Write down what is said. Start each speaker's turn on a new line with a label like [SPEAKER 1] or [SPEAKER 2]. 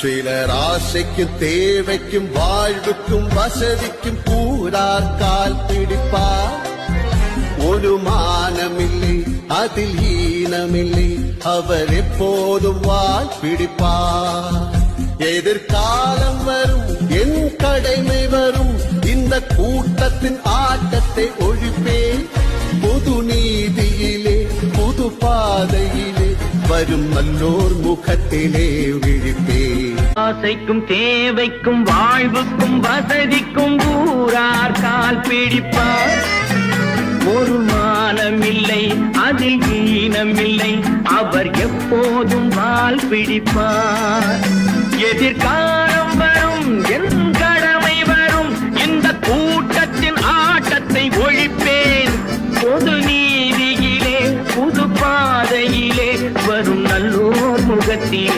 [SPEAKER 1] சிலர் ஆசைக்கும் தேவைக்கும் வாழ்வுக்கும் வசதிக்கும் கூறார் கால் பிடிப்பார். ஒரு மானமில்லை அதில் ஈனமில்லை, அவர் எப்போதும் வால் பிடிப்பார். எதிர்காலம் வரும், என் கடமை வரும், இந்த கூட்டத்தின் ஆட்டத்தை ஒழிப்பேன். புது நீதியிலே புது பாதையிலே வரும் நல்லோர் முகத்திலே விழிப்பேன்.
[SPEAKER 2] ஆசைக்கும் தேவைக்கும் வாழ்வுக்கும் வசதிக்கும் ஊரார் கால் பிடிப்பார். ஒரு மானமில்லை அதில் ஈனமில்லை, அவர் எப்போதும் வால் பிடிப்பார். எதிர்காலம் வரும், என் கடமை வரும், இந்த கூட்டத்தின் ஆட்டத்தை ஒழிப்பேன். பொது நீதியிலே புது பாதையிலே வரும் நல்லோர் முகத்திலே